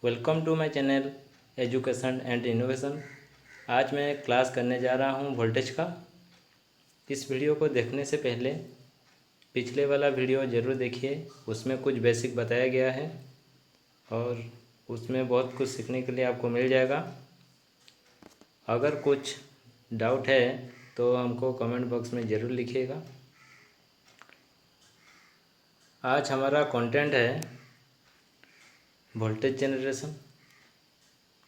Welcome to my channel education and innovation. आज मैं class करने जा रहा हूं वोल्टेज का। इस वीडियो को देखने से पहले पिछले वाला वीडियो ज़रूर देखिए, उसमें कुछ बेसिक बताया गया है और उसमें बहुत कुछ सीखने के लिए आपको मिल जाएगा। अगर कुछ डाउट है तो हमको कमेंट बॉक्स में ज़रूर लिखिएगा। आज हमारा कंटेंट है वोल्टेज जनरेशन।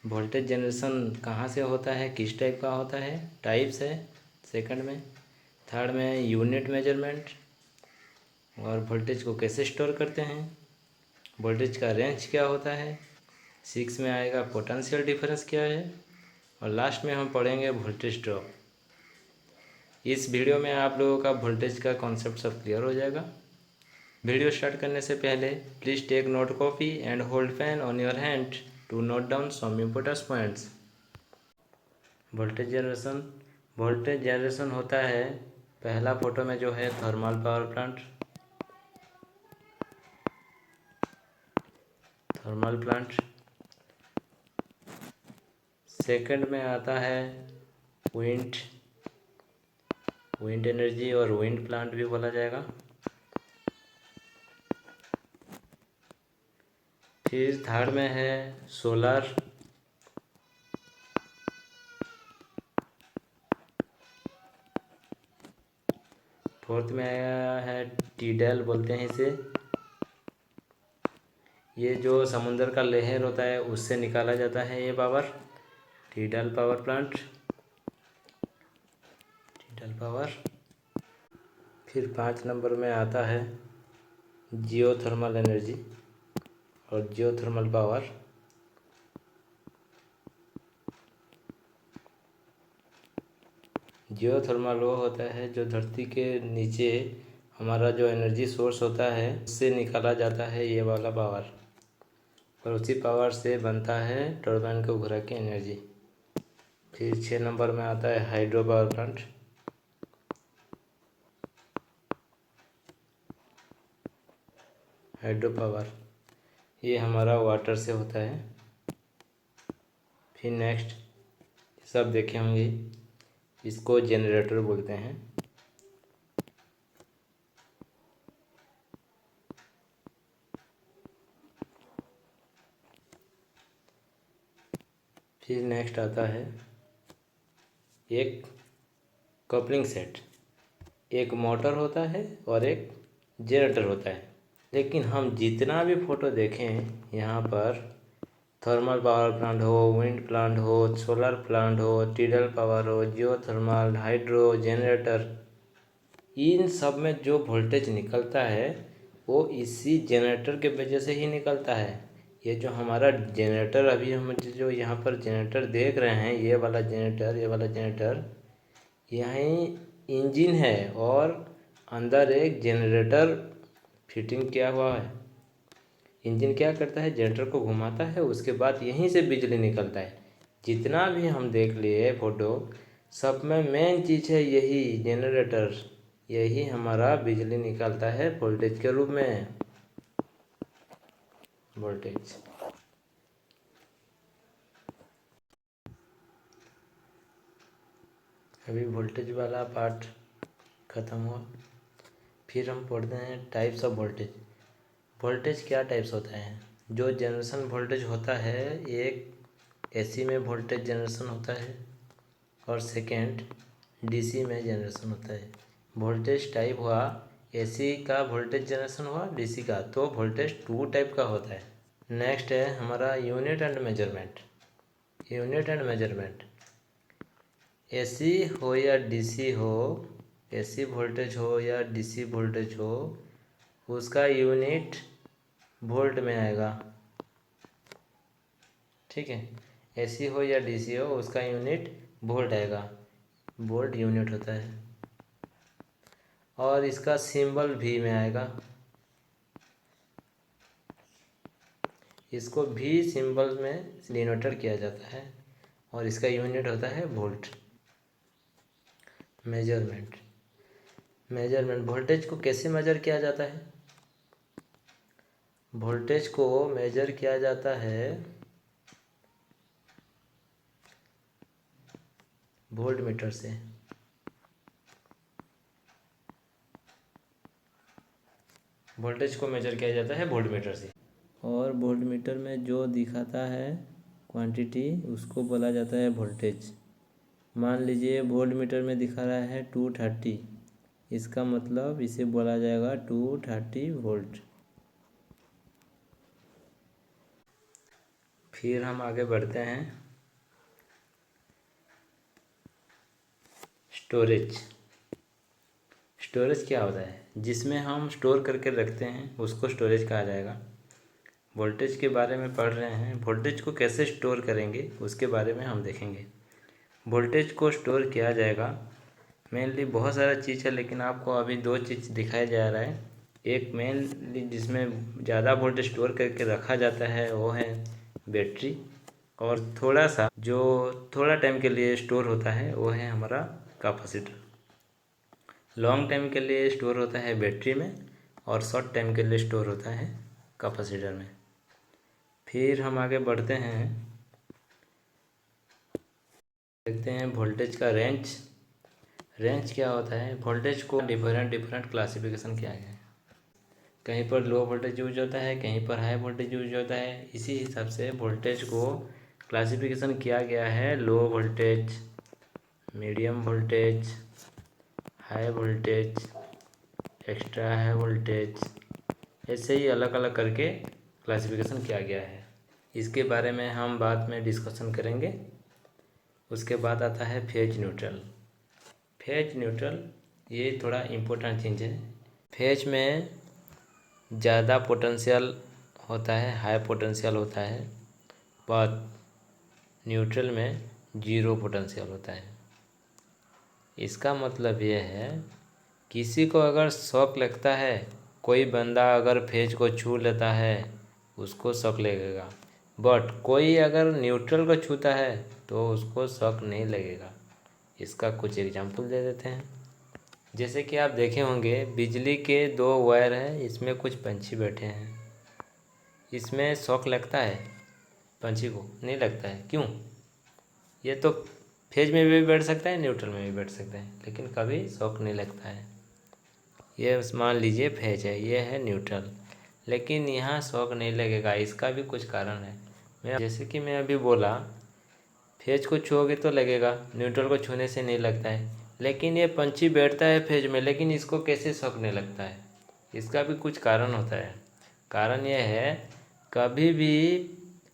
वोल्टेज जनरेशन कहाँ से होता है, किस टाइप का होता है, टाइप्स है सेकंड में। थर्ड में यूनिट मेजरमेंट और वोल्टेज को कैसे स्टोर करते हैं, वोल्टेज का रेंज क्या होता है। सिक्स में आएगा पोटेंशियल डिफरेंस क्या है और लास्ट में हम पढ़ेंगे वोल्टेज ड्रॉप। इस वीडियो में आप लोगों का वोल्टेज का कॉन्सेप्ट सब क्लियर हो जाएगा। वीडियो स्टार्ट करने से पहले please take note copy and hold pen on your hand to note down some important points. Voltage generation होता है, पहला फोटो में जो है थर्मल पावर प्लांट। सेकंड में आता है विंड एनर्जी और विंड प्लांट भी बोला जाएगा। फिर थर्ड में है सोलर। फोर्थ में आया है टीडेल बोलते हैं इसे। ये जो समुद्र का लहर होता है उससे निकाला जाता है ये पावर, टीडेल पावर। फिर 5 नंबर में आता है जियोथर्मल एनर्जी और जियोथर्मल पावर। जियोथर्मल वो होता है जो धरती के नीचे हमारा जो एनर्जी सोर्स होता है उससे निकाला जाता है ये वाला पावर, और उसी पावर से बनता है टरबाइन को घुरा के एनर्जी। फिर 6 नंबर में आता है hydro power plant. Hydro power ये हमारा वाटर से होता है। फिर नेक्स्ट सब देखे होंगे, इसको जनरेटर बोलते हैं। फिर नेक्स्ट आता है एक कपलिंग सेट। एक मोटर होता है और एक जनरेटर होता है, लेकिन हम जितना भी फोटो देखें यहाँ पर थर्मल पावर प्लांट हो, विंड प्लांट हो, सोलर प्लांट हो, टीडल पावर हो, जियोथर्मल, हाइड्रो, जनरेटर, इन सब में जो वोल्टेज निकलता है वो इसी जनरेटर के वजह से ही निकलता है। ये जो हमारा जनरेटर अभी हम जो यहाँ पर जनरेटर देख रहे हैं, ये वाला जनरेटर यहीं इंजन है और अंदर एक जनरेटर फिटिंग किया हुआ है। इंजन क्या करता है, जनरेटर को घुमाता है, उसके बाद यहीं से बिजली निकलता है। जितना भी हम देख लिए फोटो, सब में मेन चीज़ है यही जनरेटर, यही हमारा बिजली निकालता है वोल्टेज के रूप में। वोल्टेज अभी वोल्टेज वाला पार्ट ख़त्म हुआ। फिर हम पढ़ते हैं टाइप्स ऑफ वोल्टेज। वोल्टेज क्या टाइप्स होता है। जो जनरेशन वोल्टेज होता है, एक एसी में वोल्टेज जनरेशन होता है और सेकेंड डीसी में जनरेशन होता है। वोल्टेज टाइप हुआ, एसी का वोल्टेज जनरेशन हुआ, डीसी का, तो वोल्टेज 2 टाइप का होता है। नेक्स्ट है हमारा यूनिट एंड मेजरमेंट। एसी हो या डीसी हो, एसी वोल्टेज हो या डीसी वोल्टेज हो, उसका यूनिट वोल्ट में आएगा। ठीक है, एसी हो या डीसी हो उसका यूनिट वोल्ट आएगा, वोल्ट यूनिट होता है। और इसका सिंबल भी में आएगा, इसको भी सिंबल में डिनोटर किया जाता है और इसका यूनिट होता है वोल्ट। मेजरमेंट मेजरमेंट, वोल्टेज को कैसे मेजर किया जाता है? वोल्टेज को मेजर किया जाता है वोल्ट मीटर से। वोल्टेज को मेजर किया जाता है वोल्ट मीटर से, और वोल्ट मीटर में जो दिखाता है क्वांटिटी उसको बोला जाता है वोल्टेज। मान लीजिए वोल्ट मीटर में दिखा रहा है 230, इसका मतलब इसे बोला जाएगा 230 वोल्ट। फिर हम आगे बढ़ते हैं। स्टोरेज। स्टोरेज क्या होता है? जिसमें हम स्टोर करके रखते हैं उसको स्टोरेज कहा जाएगा। वोल्टेज के बारे में पढ़ रहे हैं, वोल्टेज को कैसे स्टोर करेंगे उसके बारे में हम देखेंगे। वोल्टेज को स्टोर किया जाएगा, मेनली बहुत सारा चीज़ है लेकिन आपको अभी दो चीज़ दिखाया जा रहा है। एक मेनली जिसमें ज़्यादा वोल्टेज स्टोर करके रखा जाता है वो है बैटरी, और थोड़ा सा जो थोड़ा टाइम के लिए स्टोर होता है वो है हमारा कैपेसिटर। लॉन्ग टाइम के लिए स्टोर होता है बैटरी में, और शॉर्ट टाइम के लिए स्टोर होता है कैपेसिटर में। फिर हम आगे बढ़ते हैं, देखते हैं वोल्टेज का रेंज। रेंज क्या होता है? वोल्टेज को डिफरेंट क्लासिफिकेशन किया गया है। कहीं पर लो वोल्टेज यूज होता है, कहीं पर हाई वोल्टेज यूज होता है। इसी हिसाब से वोल्टेज को क्लासिफिकेशन किया गया है। Low voltage, medium voltage, high voltage, extra high voltage, ऐसे ही अलग अलग करके क्लासिफिकेशन किया गया है। इसके बारे में हम बाद में डिस्कशन करेंगे। उसके बाद आता है फेज न्यूट्रल। फेज न्यूट्रल ये थोड़ा इम्पोर्टेंट चीज़ है। फेज में ज़्यादा पोटेंशियल होता है, हाई पोटेंशियल होता है, पर न्यूट्रल में जीरो पोटेंशियल होता है। इसका मतलब ये है, किसी को अगर शॉक लगता है, कोई बंदा अगर फेज को छू लेता है उसको शॉक लगेगा, बट कोई अगर न्यूट्रल को छूता है तो उसको शॉक नहीं लगेगा। इसका कुछ एग्जांपल दे देते हैं। जैसे कि आप देखे होंगे बिजली के दो वायर हैं, इसमें कुछ पंछी बैठे हैं। इसमें शॉक लगता है? पंछी को नहीं लगता है। क्यों? ये तो फेज में भी बैठ सकता है, न्यूट्रल में भी बैठ सकता है, लेकिन कभी शॉक नहीं लगता है। ये मान लीजिए फेज है, ये है न्यूट्रल, लेकिन यहाँ शॉक नहीं लगेगा। इसका भी कुछ कारण है। जैसे कि मैं अभी बोला, फेज को छुओगे तो लगेगा, न्यूट्रल को छूने से नहीं लगता है। लेकिन ये पंछी बैठता है फेज में, लेकिन इसको कैसे शॉक नहीं लगता है? इसका भी कुछ कारण होता है। कारण यह है, कभी भी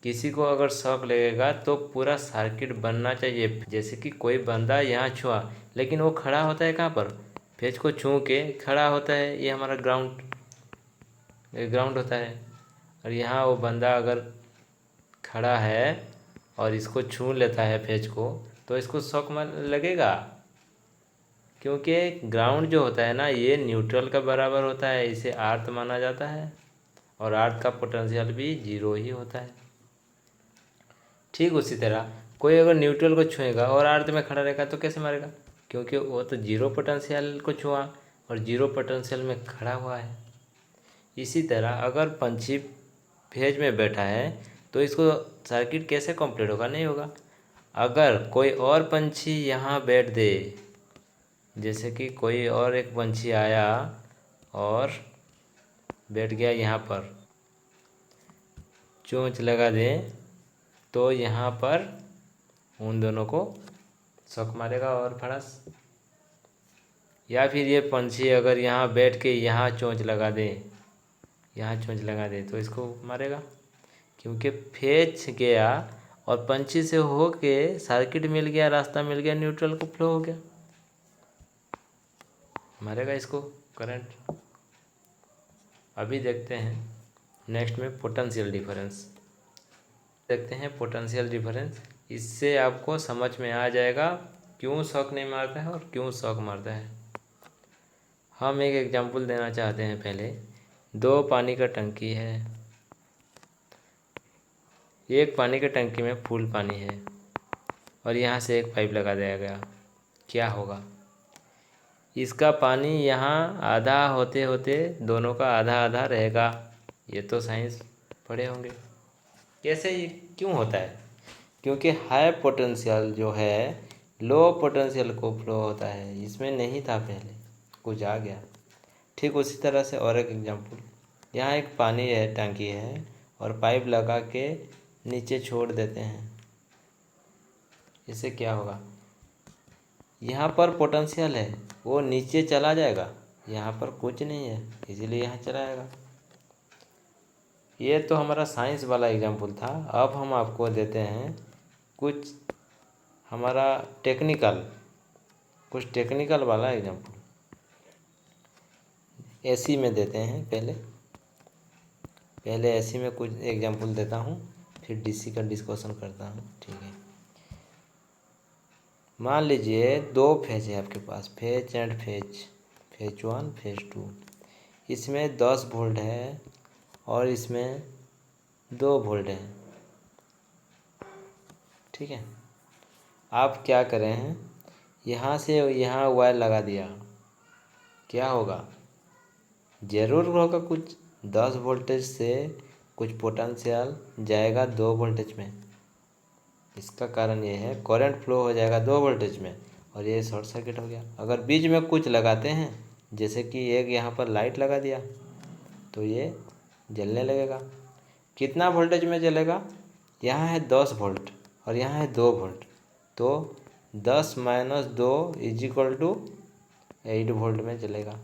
किसी को अगर शॉक लगेगा तो पूरा सर्किट बनना चाहिए। जैसे कि कोई बंदा यहाँ छुआ, लेकिन वो खड़ा होता है कहाँ पर? फेज को छू के खड़ा होता है। ये हमारा ग्राउंड होता है। और यहाँ वो बंदा अगर खड़ा है और इसको छू लेता है फेज को, तो इसको शॉक लगेगा, क्योंकि ग्राउंड जो होता है ना, ये न्यूट्रल का बराबर होता है। इसे अर्थ माना जाता है, और अर्थ का पोटेंशियल भी जीरो ही होता है। ठीक उसी तरह कोई अगर न्यूट्रल को छुएगा और अर्थ में खड़ा रहेगा तो कैसे मारेगा? क्योंकि वो तो जीरो पोटेंशियल को छुआ और जीरो पोटेंशियल में खड़ा हुआ है। इसी तरह अगर पंछी फेज में बैठा है तो इसको सर्किट कैसे कंप्लीट होगा? नहीं होगा। अगर कोई और पंछी यहाँ बैठ दे, जैसे कि कोई और एक पंछी आया और बैठ गया यहाँ पर, चोंच लगा दे, तो यहाँ पर उन दोनों को शॉक मारेगा और फड़स। या फिर ये पंछी अगर यहाँ बैठ के यहाँ चोंच लगा दे, यहाँ चोंच लगा दे, तो इसको मारेगा, क्योंकि फेज गया और पंछी से हो के सर्किट मिल गया, रास्ता मिल गया, न्यूट्रल को फ्लो हो गया, मारेगा इसको करंट। अभी देखते हैं नेक्स्ट में पोटेंशियल डिफरेंस। देखते हैं पोटेंशियल डिफरेंस। इससे आपको समझ में आ जाएगा क्यों शॉक नहीं मारता है और क्यों शॉक मारता है। हम एक एग्जांपल देना चाहते हैं। पहले दो पानी का टंकी है, एक पानी की टंकी में फुल पानी है और यहाँ से एक पाइप लगा दिया गया। क्या होगा? इसका पानी यहाँ आधा होते होते दोनों का आधा आधा रहेगा। ये तो साइंस पढ़े होंगे। कैसे, ये क्यों होता है? क्योंकि हाई पोटेंशियल जो है लो पोटेंशियल को फ्लो होता है, इसमें नहीं था पहले, कुछ आ गया। ठीक उसी तरह से और एक एग्जांपल, यहाँ एक पानी है, टंकी है और पाइप लगा के नीचे छोड़ देते हैं। इससे क्या होगा? यहाँ पर पोटेंशियल है, वो नीचे चला जाएगा, यहाँ पर कुछ नहीं है इसीलिए यहाँ चला जाएगा। ये तो हमारा साइंस वाला एग्जांपल था। अब हम आपको देते हैं कुछ हमारा टेक्निकल वाला एग्जांपल। एसी में देते हैं। पहले एसी में कुछ एग्जांपल देता हूँ, फिर डीसी का डिस्कशन करता हूँ। ठीक है, मान लीजिए 2 फेज है आपके पास, फेज एंड फेज 1 फेज 2। इसमें 10 वोल्ट है और इसमें 2 वोल्ट है। ठीक है, आप क्या करें हैं, यहाँ से यहाँ वायर लगा दिया, क्या होगा? ज़रूर होगा कुछ 10 वोल्टेज से कुछ पोटेंशियल जाएगा 2 वोल्टेज में। इसका कारण ये है करंट फ्लो हो जाएगा 2 वोल्टेज में और ये शॉर्ट सर्किट हो गया। अगर बीच में कुछ लगाते हैं, जैसे कि एक यहाँ पर लाइट लगा दिया, तो ये जलने लगेगा। कितना वोल्टेज में जलेगा? यहाँ है 10 वोल्ट और यहाँ है 2 वोल्ट, तो 10 माइनस 2 = 8 वोल्ट में जलेगा।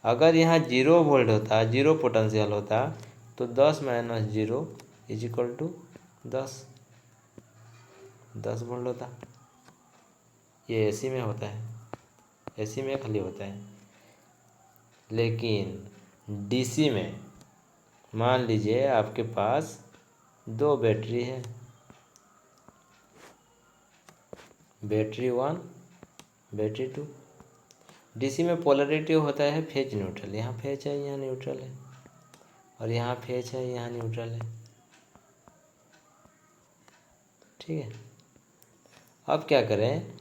अगर यहाँ 0 वोल्ट होता, 0 पोटेंशियल होता, तो 10 माइनस 0 = 10 वोल्ट होता। ये एसी में होता है, एसी में खाली होता है। लेकिन डीसी में मान लीजिए आपके पास 2 बैटरी है, बैटरी 1 बैटरी 2। डीसी में पोलैरिटी होता है फेज न्यूट्रल, यहाँ फेज है यहाँ न्यूट्रल है, और यहाँ फेज है यहाँ न्यूट्रल है। ठीक है, अब क्या करें,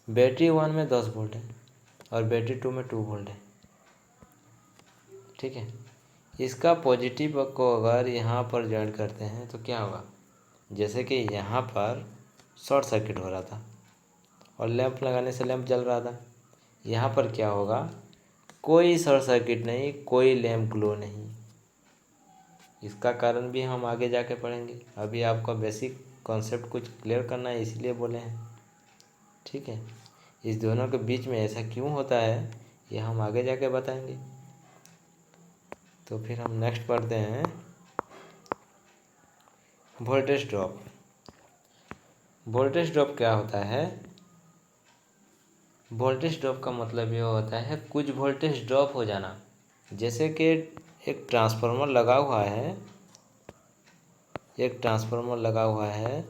बैटरी 1 में 10 वोल्ट है और बैटरी 2 में 2 वोल्ट है। ठीक है, इसका पॉजिटिव को अगर यहाँ पर ज्वाइन करते हैं तो क्या होगा? जैसे कि यहाँ पर शॉर्ट सर्किट हो रहा था और लैंप लगाने से लैंप जल रहा था, यहाँ पर क्या होगा? कोई शॉर्ट सर्किट नहीं, कोई लैंप ग्लो नहीं। इसका कारण भी हम आगे जाके पढ़ेंगे। अभी आपका बेसिक कॉन्सेप्ट कुछ क्लियर करना है, इसलिए बोले हैं। ठीक है, इस दोनों के बीच में ऐसा क्यों होता है ये हम आगे जाके बताएंगे। तो फिर हम नेक्स्ट पढ़ते हैं वोल्टेज ड्रॉप। वोल्टेज ड्रॉप क्या होता है? वोल्टेज ड्रॉप का मतलब ये होता है कुछ वोल्टेज ड्रॉप हो जाना। जैसे कि एक ट्रांसफार्मर लगा हुआ है,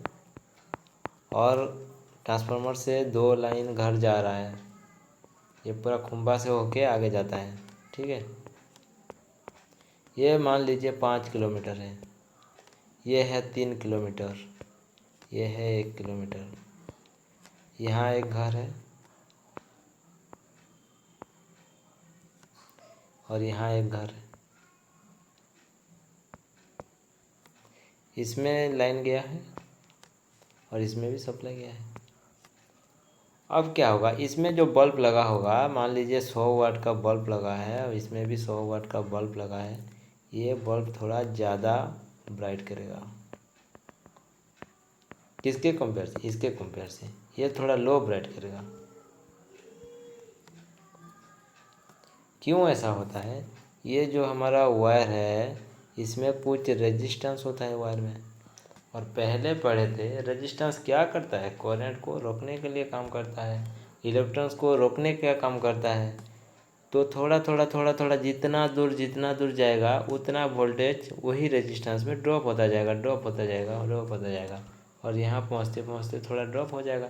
और ट्रांसफार्मर से 2 लाइन घर जा रहा है, ये पूरा खंभा से होके आगे जाता है। ठीक है, ये मान लीजिए 5 किलोमीटर है, ये है 3 किलोमीटर, ये है 1 किलोमीटर। यहाँ एक घर है और यहाँ एक घर है, इसमें लाइन गया है और इसमें भी सप्लाई गया है। अब क्या होगा, इसमें जो बल्ब लगा होगा, मान लीजिए 100 वाट का बल्ब लगा है और इसमें भी 100 वाट का बल्ब लगा है, ये बल्ब थोड़ा ज़्यादा ब्राइट करेगा। किसके कंपेयर से? इसके कंपेयर से ये थोड़ा लो ब्राइट करेगा। क्यों ऐसा होता है? ये जो हमारा वायर है, इसमें कुछ रेजिस्टेंस होता है वायर में, और पहले पढ़े थे रेजिस्टेंस क्या करता है? करंट को रोकने के लिए काम करता है, इलेक्ट्रॉन्स को रोकने का काम करता है। तो थोड़ा थोड़ा जितना दूर जाएगा उतना वोल्टेज वही रेजिस्टेंस में ड्रॉप होता जाएगा, और यहाँ पहुँचते पहुँचते थोड़ा ड्रॉप हो जाएगा।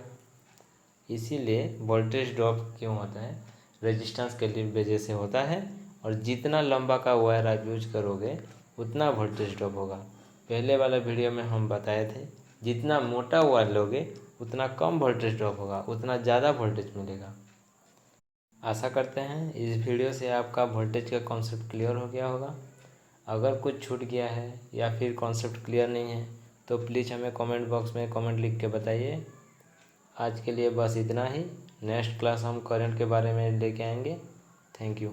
इसीलिए वोल्टेज ड्रॉप क्यों होता है? रेजिस्टेंस के लिए वजह से होता है, और जितना लंबा का वायर आप यूज करोगे उतना वोल्टेज ड्रॉप होगा। पहले वाला वीडियो में हम बताए थे, जितना मोटा वायर लोगे उतना कम वोल्टेज ड्रॉप होगा, उतना ज़्यादा वोल्टेज मिलेगा। आशा करते हैं इस वीडियो से आपका वोल्टेज का कॉन्सेप्ट क्लियर हो गया होगा। अगर कुछ छूट गया है या फिर कॉन्सेप्ट क्लियर नहीं है तो प्लीज़ हमें कमेंट बॉक्स में कमेंट लिख के बताइए। आज के लिए बस इतना ही। नेक्स्ट क्लास हम करंट के बारे में लेके आएंगे। Thank you.